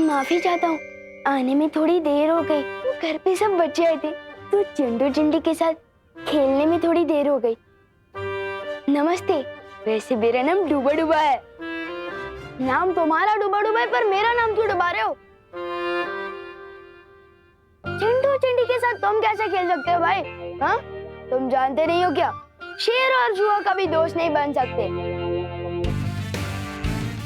माफी चाहता हूँ, आने में थोड़ी देर हो गई। घर पे सब बच्चे आए थे तो चिंटू चिंटी के साथ खेलने में थोड़ी देर हो गई। नमस्ते। वैसे मेरा नाम डूबा डूबा है। नाम तुम्हारा डूबा डूबा है, पर मेरा नाम क्यों डुबा रहे हो? चिंटू चिंटी के साथ तुम कैसे खेल सकते हो भाई? हाँ, तुम जानते नहीं हो क्या? शेर और चूहा कभी दोस्त नहीं बन सकते।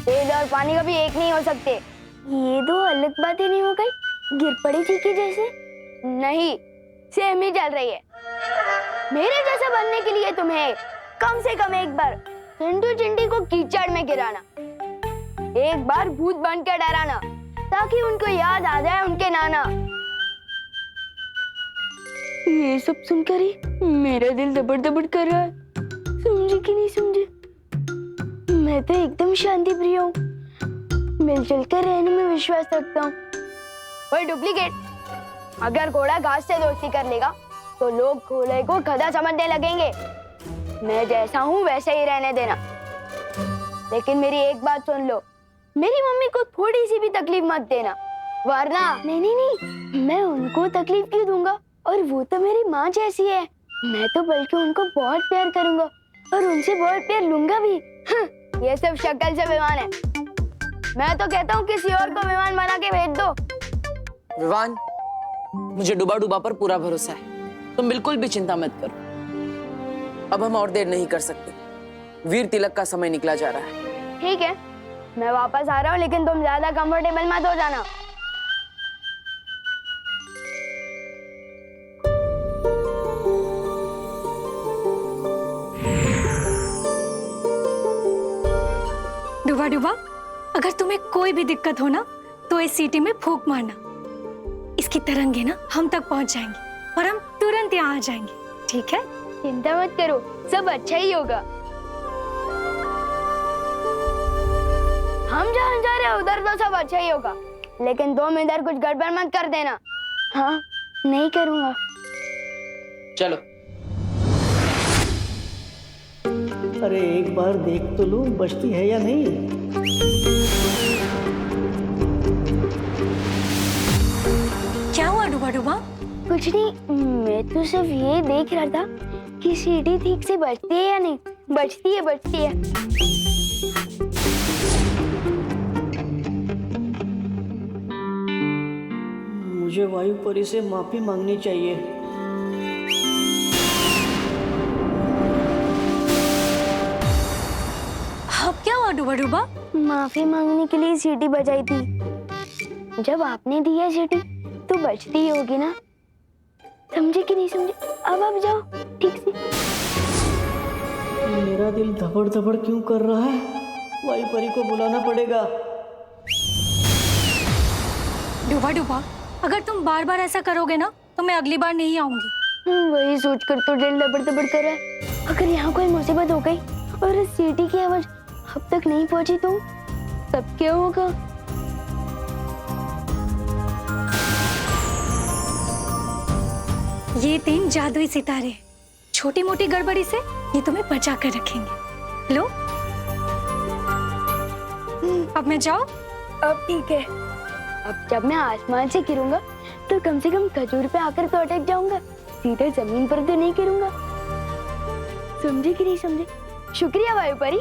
तेल और पानी कभी एक नहीं हो सकते। ये दो अलग बातें नहीं हो गई? गिर पड़ी थी कि जैसे? नहीं, सेम ही चल रही है। मेरे जैसा बनने के लिए तुम्हें कम से कम एक बार चिंटू चिंटी को कीचड़ में गिराना, एक बार भूत बन के डराना, ताकि उनको याद आ जाए उनके नाना। ये सब सुनकर ही मेरा दिल दबड़ दबड़ कर रहा है। समझे कि नहीं समझे? मैं तो एकदम शांति प्रिय हूँ, मिलजुल कर रहने में विश्वास रखता हूँ। वही डुप्लीकेट, अगर घोड़ा घास से दोस्ती कर लेगा तो लोग घोड़े को गधा समझने लगेंगे। मैं जैसा हूँ वैसे ही रहने देना। लेकिन मेरी एक बात सुन लो, मेरी मम्मी को थोड़ी सी भी तकलीफ मत देना, वरना नहीं नहीं नहीं, मैं उनको तकलीफ क्यों दूंगा? और वो तो मेरी माँ जैसी है। मैं तो बल्कि उनको बहुत प्यार करूंगा और उनसे बहुत प्यार लूंगा भी। ये सब शक्ल से विवान है। मैं तो कहता हूँ किसी और को विवान बना के भेज दो। विवान, मुझे डूबा डूबा पर पूरा भरोसा है, तुम बिल्कुल भी चिंता मत करो। अब हम और देर नहीं कर सकते, वीर तिलक का समय निकला जा रहा है। ठीक है, मैं वापस आ रहा हूँ, लेकिन तुम ज्यादा कंफर्टेबल मत हो जाना। डूबा डूबा, अगर तुम्हें कोई भी दिक्कत हो ना तो इस सीटी में फूंक मारना। इसकी तरंगे ना हम तक पहुंच जाएंगी और हम तुरंत यहाँ आ जाएंगे, ठीक है? चिंता मत करो, सब अच्छा ही होगा। हम जहाँ जा रहे हैं उधर तो सब अच्छा ही होगा, लेकिन तुम इधर कुछ गड़बड़ मत कर देना। हाँ, नहीं करूँगा। चलो। अरे एक बार देख तो लूं बचती है या नहीं। क्या हुआ डूबा डूबा? कुछ नहीं, मैं तो सिर्फ ये देख रहा था कि सीटी ठीक से बजती है या नहीं। बजती है, बजती है। मुझे वायु परी से माफी मांगनी चाहिए। अब क्या हुआ डूबा डूबा? माफी मांगने के लिए सीटी बजाई थी। जब आपने दी है सीटी तो बजती ही होगी ना। समझे कि नहीं समझे? अब आप जाओ ठीक से। मेरा दिल धबड़ धबड़ क्यों कर रहा है? वायु परी को बुलाना पड़ेगा। डूबा डूबा, अगर तुम बार बार ऐसा करोगे ना तो मैं अगली बार नहीं आऊंगी। वही सोचकर तो दिल दबड़ दबड़ कर रहा है। अगर यहाँ कोई मुसीबत हो गई और इस सीटी की आवाज अब तक नहीं पहुंची तो तब क्या होगा? ये 3 जादुई सितारे छोटी मोटी गड़बड़ी से ये तुम्हें बचा कर रखेंगे। लो, अब मैं जाऊं? अब ठीक है। अब जब मैं आसमान से गिरूंगा तो कम से कम खजूर पे आकर तो अटक जाऊंगा, सीधे जमीन पर तो नहीं गिरूंगा। समझे कि नहीं समझे? शुक्रिया वायु परी।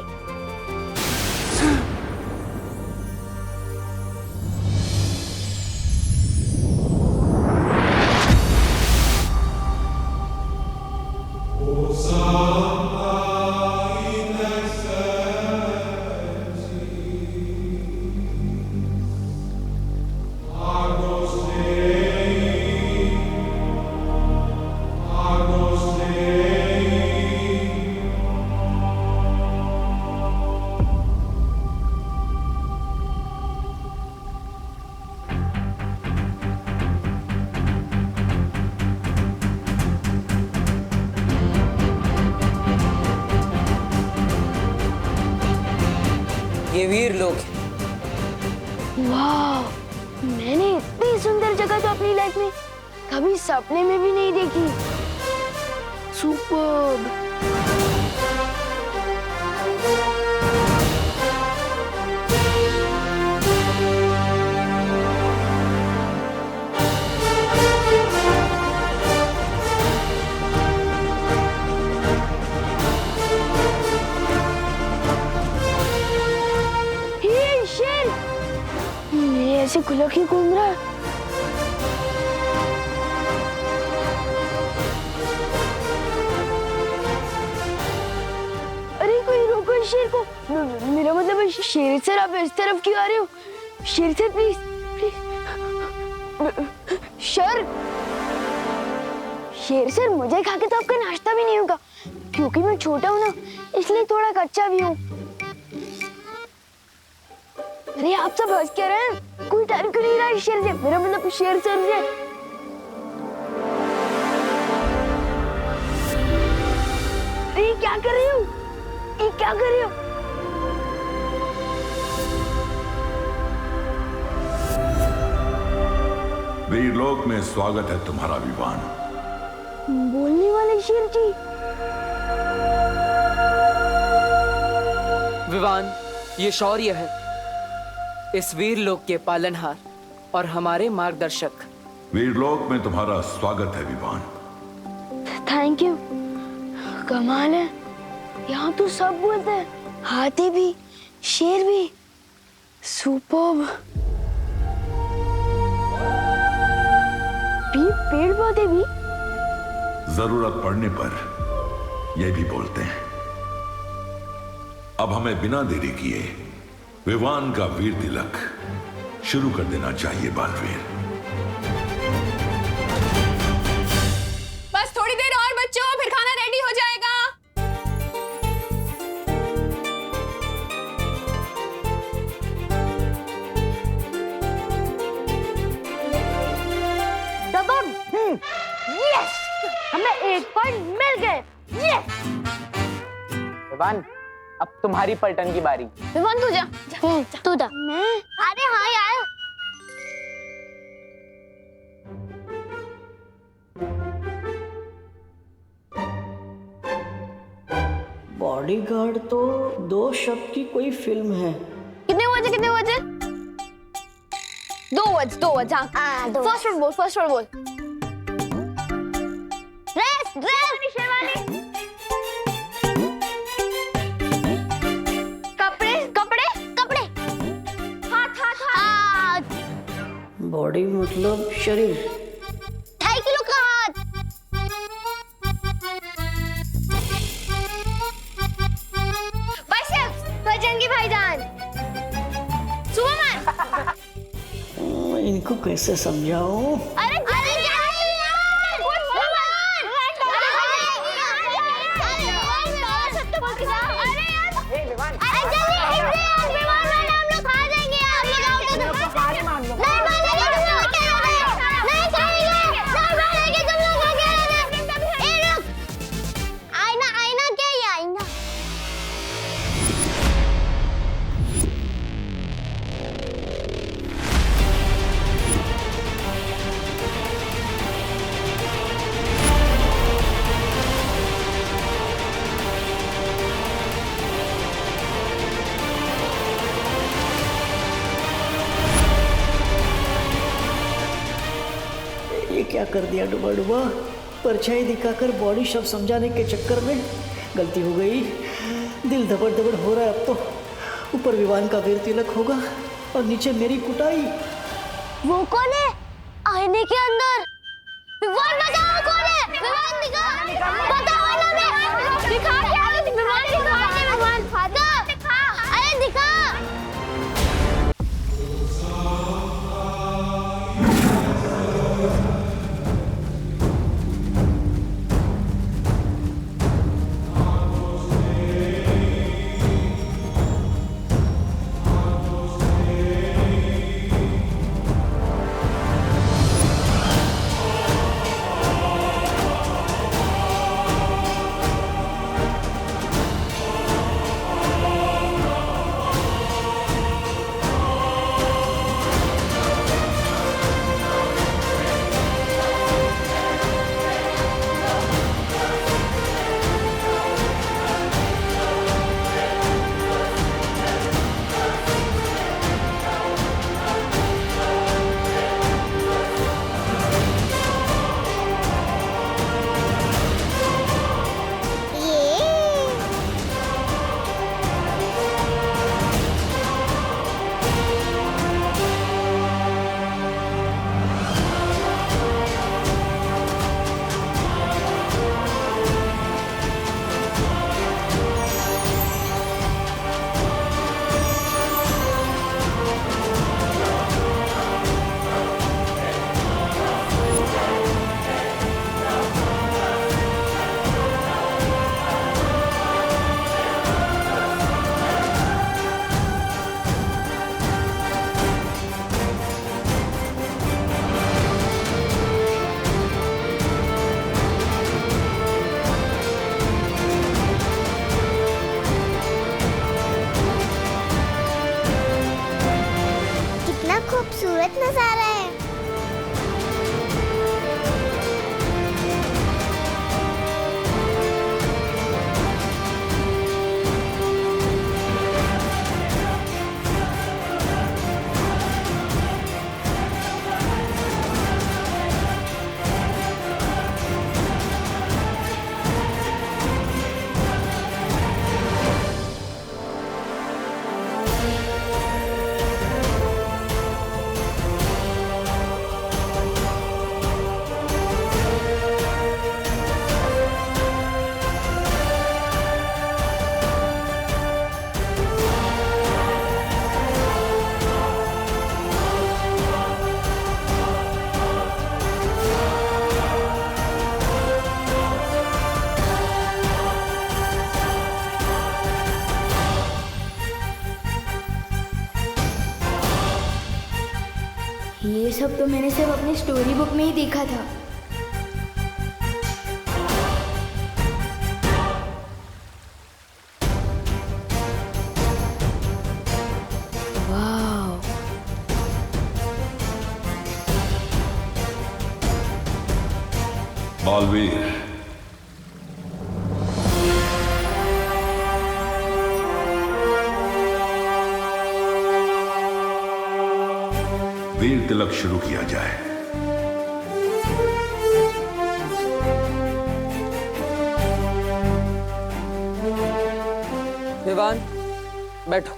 ये वीर लोग हैं। वाह, मैंने इतनी सुंदर जगह तो अपनी लाइफ में कभी सपने में भी नहीं देखी। सुपर्ब। खुला क्यों घूम रहा है? अरे कोई रोको इस शेर को। मेरा मतलब है शेर सर, आप इस तरफ क्यों आ रहे हो? शेर सर प्लीज प्लीज। सर शेर सर, मुझे खा के तो आपका नाश्ता भी नहीं होगा, क्योंकि मैं छोटा हूँ ना, इसलिए थोड़ा कच्चा भी हूँ। अरे आप सब हंस क्या रहे हैं? कोई डर क्यों नहीं रहा है शेर से? मेरा मतलब शेर सर से। अरे क्या कर रही हो? ये क्या कर रही हो? वीरलोक में स्वागत है तुम्हारा विवान। बोलने वाले शेर जी। विवान, ये शौर्य है, इस वीर लोक के पालनहार और हमारे मार्गदर्शक। वीरलोक में तुम्हारा स्वागत है विवान। Thank you. कमाल है, यहाँ तो सब बोलते हैं, हाथी भी, शेर भी। सुपर्ब। पेड़ पौधे भी। जरूरत पड़ने पर ये भी बोलते हैं। अब हमें बिना देरी किए विवान का वीर तिलक शुरू कर देना चाहिए बालवीर। बस थोड़ी देर और बच्चों, फिर खाना रेडी हो जाएगा। यस, हमें एक पॉइंट मिल गए। यस। विवान, अब तुम्हारी पलटन की बारी। विवान तू जा। तू जा। मैं? अरे हाँ यार। बॉडीगार्ड तो 2 शब्द की कोई फिल्म है। कितने बजे? 2 वर्ड्स। हाँ, फर्स्ट वर्ड बोल। ड्रेस शेरवानी। कपड़े। हाथ। बॉडी मतलब शरीर। 2.5 किलो का हाथ। बाइसेप्स, बजरंगी भाईजान। सुपरमैन। इनको कैसे समझाऊं? अरे क्या कर दिया डुबा, परछाई दिखाकर बॉडी शब्द समझाने के चक्कर में गलती हो गई। दिल धबड़ धबड़ हो रहा है अब तो। ऊपर विवान का वीर तिलक होगा और नीचे मेरी कुटाई। वो कौन है आईने के अंदर? विवान बताओ कौन है? विवान दिखा, बताओ ना। दिखा क्या? विवान दिखा। अरे दिखा। सब तो मैंने सिर्फ अपनी स्टोरी बुक में ही देखा था। बालवीर, वीर तिलक शुरू किया जाए। विवान, बैठो।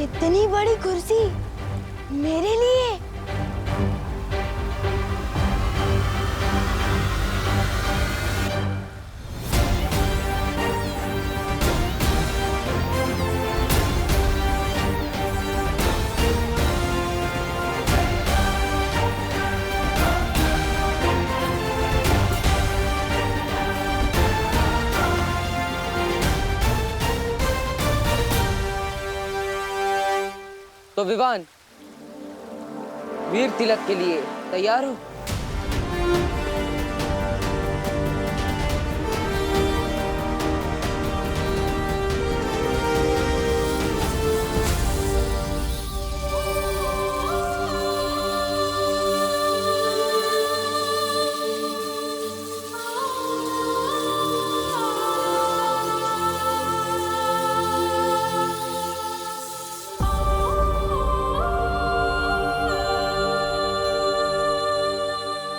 इतनी बड़ी कुर्सी मेरे लिए? तो विवान, वीर तिलक के लिए तैयार हो?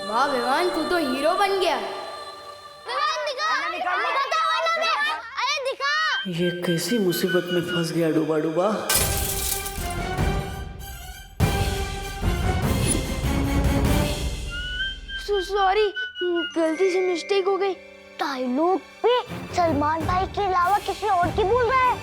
वाह विवान, तू तो हीरो बन गया। अरे दिखा। ये कैसी मुसीबत में फंस गया डूबा डूबा। सॉरी, गलती से मिस्टेक हो गई। डायलॉग पे सलमान भाई के अलावा किसी और की बोल रहा है।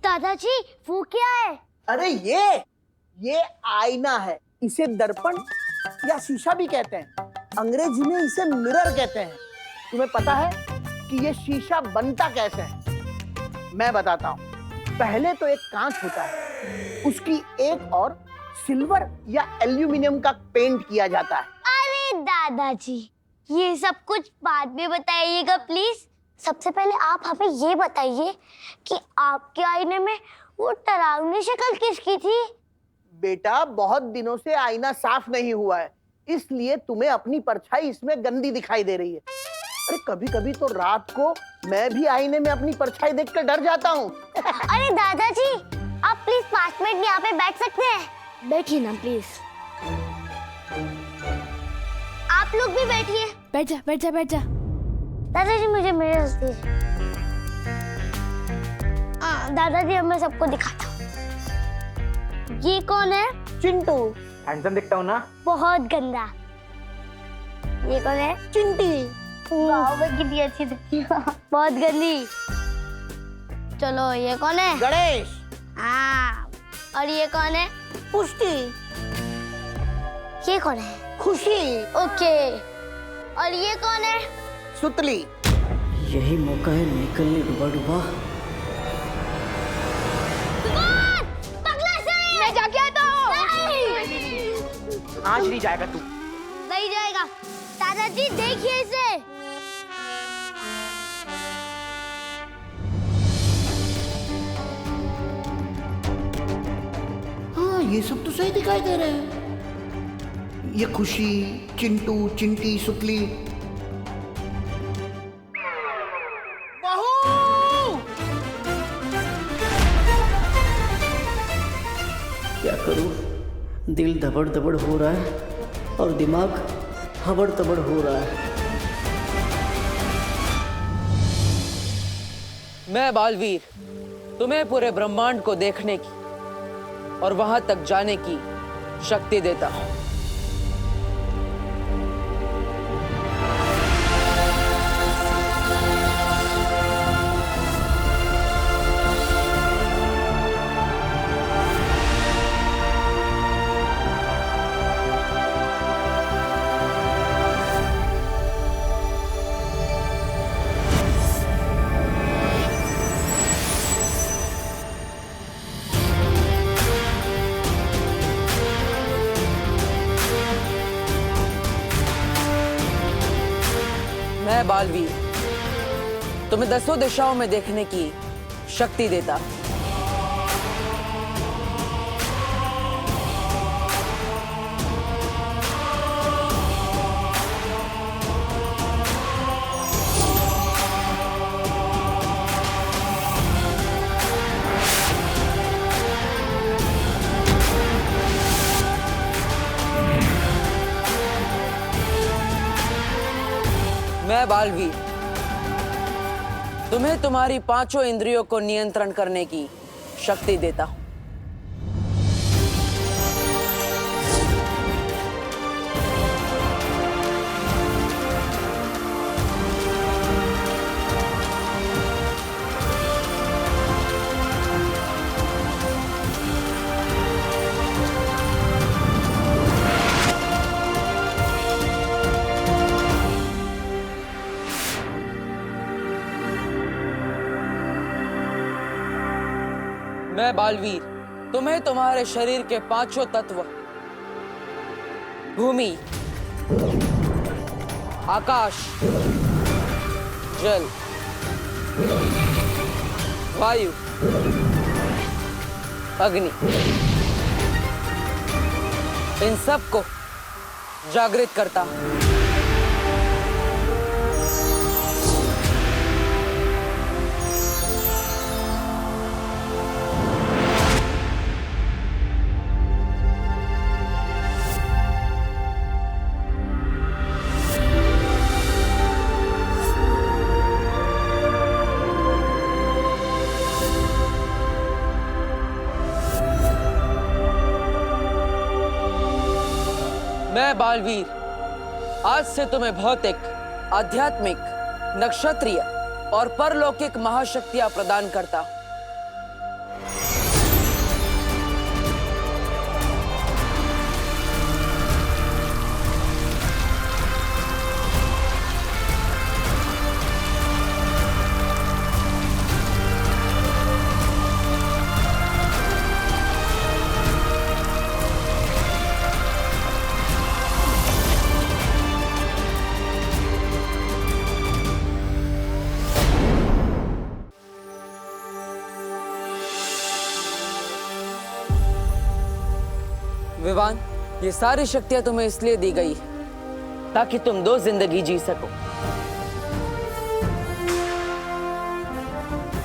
दादाजी, वो क्या है? अरे ये आईना है। इसे दर्पण या शीशा भी कहते हैं। अंग्रेजी में इसे मिरर कहते हैं। तुम्हें पता है कि ये शीशा बनता कैसे है? मैं बताता हूँ। पहले तो एक कांच होता है, उसकी एक और सिल्वर या एल्यूमिनियम का पेंट किया जाता है। अरे दादाजी, ये सब कुछ बाद में बताइएगा प्लीज। सबसे पहले आप हमें ये बताइए कि आपके आईने में वो डरावनी शक्ल किसकी थी? बेटा, बहुत दिनों से आईना साफ नहीं हुआ है, इसलिए तुम्हें अपनी परछाई इसमें गंदी दिखाई दे रही है। अरे कभी कभी तो रात को मैं भी आईने में अपनी परछाई देखकर डर जाता हूँ। अरे दादाजी, आप प्लीज 5 मिनट यहाँ पे बैठ सकते हैं? बैठिए ना प्लीज। आप लोग भी बैठिए। बैठ जा, बैठ जा, बैठ जा। दादाजी, मुझे मेरे हंसती है। दादाजी, मैं सबको दिखाता हूँ। ये कौन है? चिंटू। हैंडसम दिखता हूँ ना? बहुत गंदा। ये कौन है? चिंटी। वाह, वो कितनी अच्छी दिखती है। बहुत गंदी। चलो, ये कौन है? गणेश। हाँ। और ये कौन है? पुष्टि। ये कौन है? खुशी। ओके। और ये कौन है? सुतली। यही मौका है निकलने डूबा डूबा। मैं जाके आता हूँ। आज नहीं जाएगा तू। नहीं जाएगा। दादाजी, देखिए इसे। हाँ, ये सब तो सही दिखाई दे रहे हैं। ये खुशी, चिंटू, चिंटी, सुतली। क्या करूं? दिल धबड़ धबड़ हो रहा है और दिमाग हबड़ तबड़ हो रहा है। मैं बालवीर तुम्हें पूरे ब्रह्मांड को देखने की और वहां तक जाने की शक्ति देता हूं। मैं बालवीर तुम्हें 10 दिशाओं में देखने की शक्ति देता। मैं बालवीर तुम्हें तुम्हारी 5 इंद्रियों को नियंत्रण करने की शक्ति देता हूं। मैं बालवीर तुम्हें तुम्हारे शरीर के 5 तत्व भूमि, आकाश, जल, वायु, अग्नि, इन सब को जागृत करता हूं। मैं बालवीर आज से तुम्हें भौतिक, आध्यात्मिक, नक्षत्रीय और परलौकिक महाशक्तियां प्रदान करता हूं। विवान, ये सारी शक्तियां तुम्हें इसलिए दी गई है ताकि तुम 2 जिंदगी जी सको,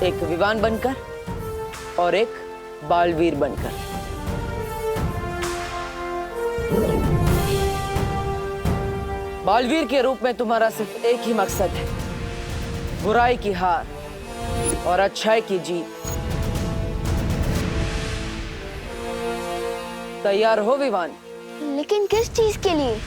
एक विवान बनकर और एक बालवीर बनकर। बालवीर के रूप में तुम्हारा सिर्फ एक ही मकसद है, बुराई की हार और अच्छाई की जीत। तैयार हो विवान? लेकिन किस चीज के लिए?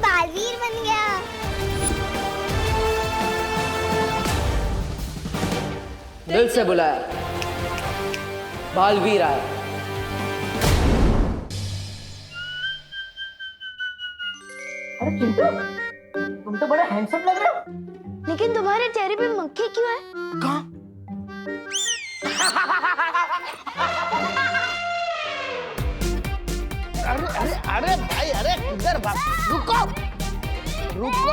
बालवीर बन गया। दिल से बुलाया, बालवीर आया। अरे चिंटू, तुम तो बड़ा हैंडसम लग रहे हो। लेकिन तुम्हारे चेहरे पे मक्खी क्यों है? कहाँ? अरे अरे अरे भाई, अरे इधर भाग, रुको रुको।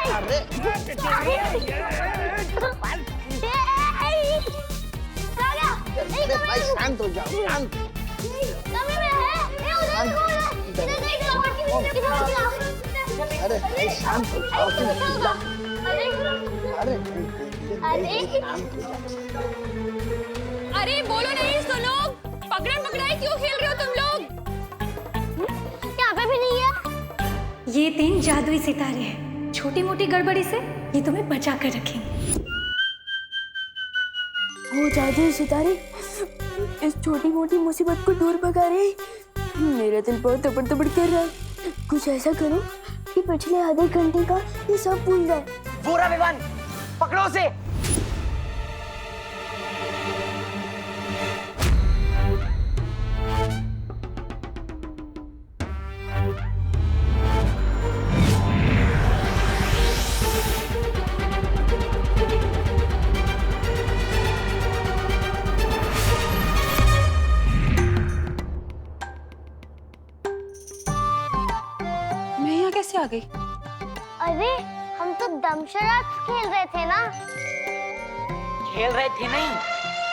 अरे भाई शांत हो जाओ, शांत। अरे भाई शांत हो जाओ। अरे बोलो नहीं, सुनो। पकड़न पकड़ाई क्यों खेल रहे हो तुम लोग? यहाँ पे भी नहीं है। ये 3 जादुई सितारे हैं, छोटी मोटी गड़बड़ी से ये तुम्हें बचा कर रखेंगे। हो जादुई सितारे इस छोटी मोटी मुसीबत को दूर भगा रहे। मेरा दिल बहुत दबड़ दबड़ कर रहा है। कुछ ऐसा करो कि पिछले आधे घंटे का ये सब भूल जाए। पूरा विवान पकड़ो उसे। मैं यहाँ कैसे आ गई? अरे हम तो दमशराज खेल रहे थे ना। खेल रहे थे नहीं,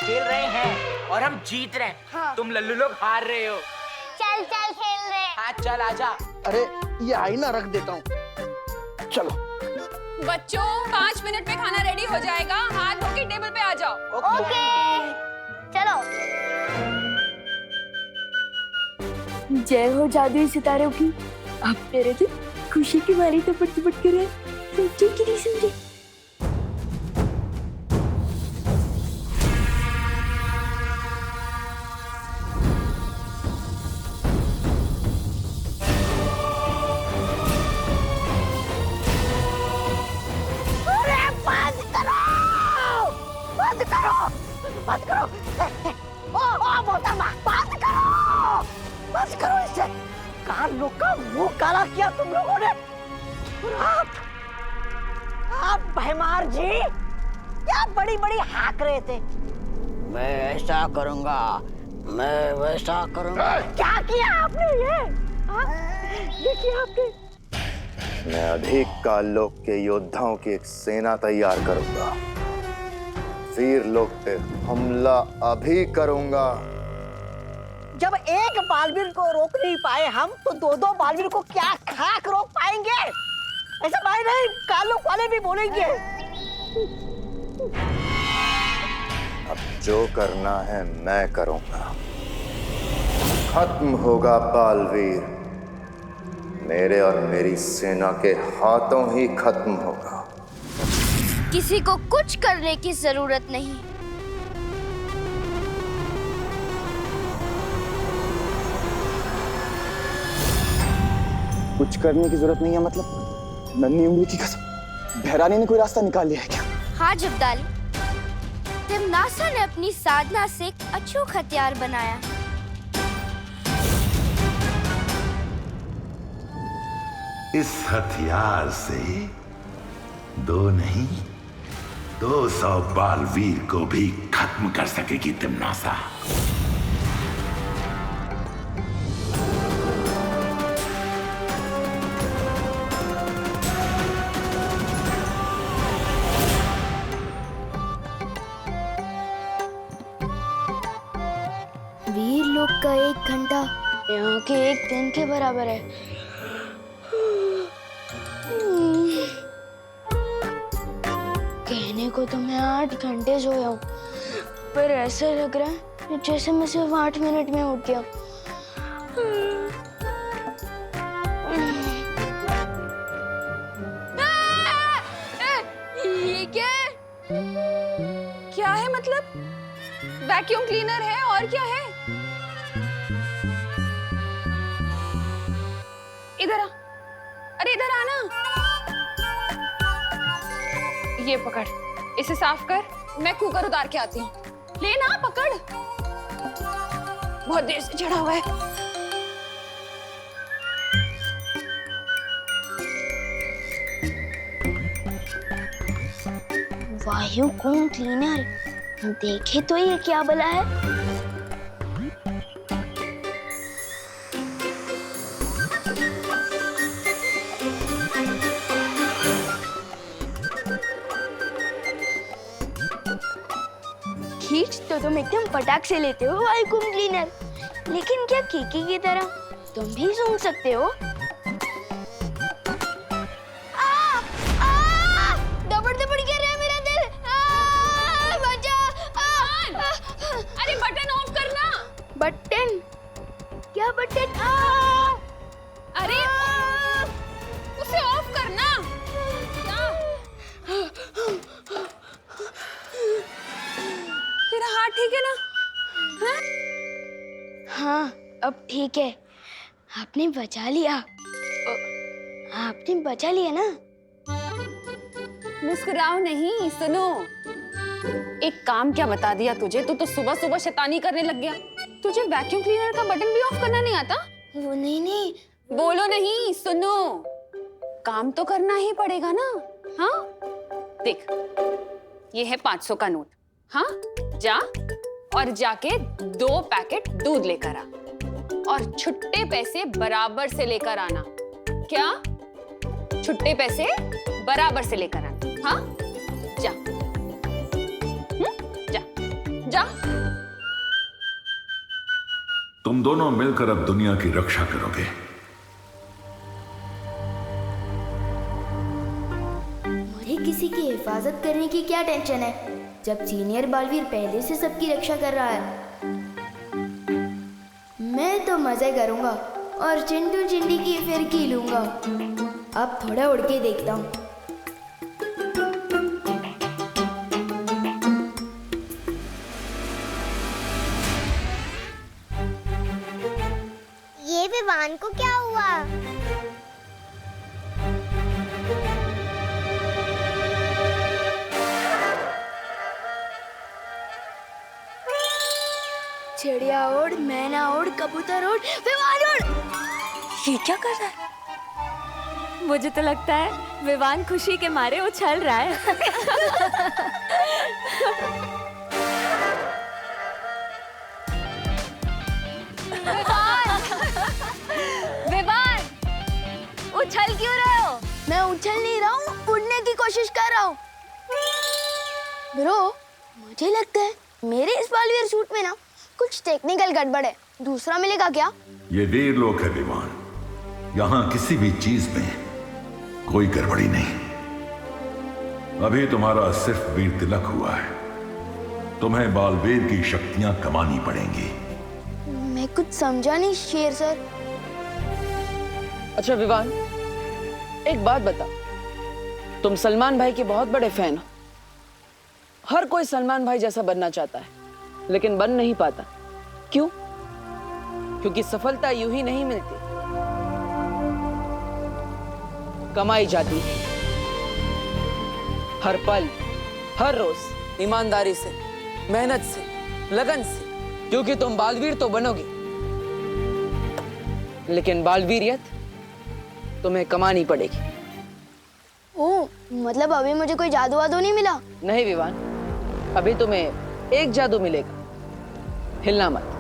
खेल रहे हैं और हम जीत रहे हैं। हाँ। तुम लल्लू लोग हार रहे हो। चल चल खेल रहे। हाँ चल आजा। अरे ये आईना रख देता हूँ, चलो। बच्चों 5 मिनट में खाना रेडी हो जाएगा, हाथ धो के टेबल पे आ जाओ। ओके चलो। जय हो जादुई सितारों की। अब मेरे दिल खुशी की मारी तपट तपट कर रहा है। समझे कि नहीं समझे? अरे बंद करो, बंद करो, बंद करो। ओ मोहतरमा, बंद करो, बंद करो इसे। कान लोग का मुंह काला किया तुम लोगों ने। आप भैमार जी क्या बड़ी बड़ी हाक रहे थे। मैं ऐसा करूंगा, मैं वैसा करूंगा। क्या किया आपने ये? देखिए आपने। मैं अधिक काल लोक के योद्धाओं की एक सेना तैयार करूंगा। वीर लोक पे हमला अभी करूंगा। जब एक बालवीर को रोक नहीं पाए हम, तो दो दो बालवीर को क्या खाक रोक पाएंगे? ऐसा भाई नहीं, कालों वाले भी बोलेंगे। अब जो करना है मैं करूंगा। खत्म होगा बालवीर, मेरे और मेरी सेना के हाथों ही खत्म होगा। किसी को कुछ करने की जरूरत नहीं। कुछ करने की जरूरत नहीं है मतलब? नन्ही उंगली की कसम, बहरानी ने कोई रास्ता निकाल लिया है क्या? हाँ जब्दाली, तिमनासा ने अपनी साधना से एक अचूक हथियार बनाया। इस हथियार से 2 नहीं 200 बालवीर को भी खत्म कर सकेगी तिमनासा। वीर लोग का 1 घंटा यहाँ के 1 दिन के बराबर है। कहने को तो मैं 8 घंटे सोया हूँ, पर ऐसा लग रहा है जैसे मैं सिर्फ 8 मिनट में उठ गया। ये क्या है? क्या है मतलब? वैक्यूम क्लीनर है और क्या है? इधर आ, अरे इधर आना। ये पकड़, इसे साफ कर, मैं कुकर उतार के आती हूँ। ले ना, पकड़। बहुत देर से चढ़ा हुआ है। वायु कूम क्लीनर, देखे तो ये क्या भला है। खींच तो तुम एकदम फटाक से लेते हो वायु कूम क्लीनर, लेकिन क्या कीकी की तरह तुम भी सूंघ सकते हो? बटन? क्या बटन? अरे उसे ऑफ करना। ठीक है, आपने बचा लिया। आपने बचा लिया ना? मुस्कुराओ नहीं, सुनो। एक काम क्या बता दिया तुझे? तू तो सुबह सुबह शैतानी करने लग गया। तुझे वैक्यूम क्लीनर का बटन भी ऑफ करना नहीं आता? वो नहीं। बोलो नहीं, सुनो। काम तो करना ही पड़ेगा ना। हाँ, देख, ये है 500 का नोट। हाँ, जा और जाके 2 पैकेट दूध लेकर आ और छुट्टे पैसे बराबर से लेकर आना। क्या? छुट्टे पैसे बराबर से लेकर आना। हाँ, जा। जा जा। तुम दोनों मिलकर अब दुनिया की रक्षा करोगे। मुझे किसी की हिफाजत करने की क्या टेंशन है, जब सीनियर बालवीर पहले से सबकी रक्षा कर रहा है। मैं तो मजे करूंगा और चिंटू चिंडी की फिरकी लूंगा। अब थोड़ा उड़ के देखता हूँ। ये विवान को क्या हुआ? चिड़िया उड़, मैना उड़, कबूतर उड़, विमान उड़। ये क्या कर रहा है? मुझे तो लगता है विवान खुशी के मारे उछल रहा है। विवान, उछल क्यों रहे हो? मैं उछल नहीं रहा हूँ, उड़ने की कोशिश कर रहा हूँ। ब्रो, मुझे लगता है मेरे इस बालवीर सूट में ना कुछ टेक्निकल गड़बड़ है। दूसरा मिलेगा क्या? ये वीर लोक है विमान, यहाँ किसी भी चीज में कोई गड़बड़ी नहीं। अभी तुम्हारा सिर्फ वीर तिलक हुआ है, तुम्हें बालवीर की शक्तियां कमानी पड़ेंगी। मैं कुछ समझा नहीं शेर सर। अच्छा विवान, एक बात बता, तुम सलमान भाई के बहुत बड़े फैन हो। हर कोई सलमान भाई जैसा बनना चाहता है, लेकिन बन नहीं पाता। क्यों? क्योंकि सफलता यूं ही नहीं मिलती, कमाई जाती है हर पल, हर रोज, ईमानदारी से, मेहनत से, लगन से। क्योंकि तुम बालवीर तो बनोगे, लेकिन बालवीरियत तुम्हें कमानी पड़ेगी। ओह, मतलब अभी मुझे कोई जादू वादू नहीं मिला? नहीं विवान, अभी तुम्हें एक जादू मिलेगा, हिलना मत।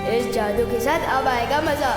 इस जादू के साथ अब आएगा मजा।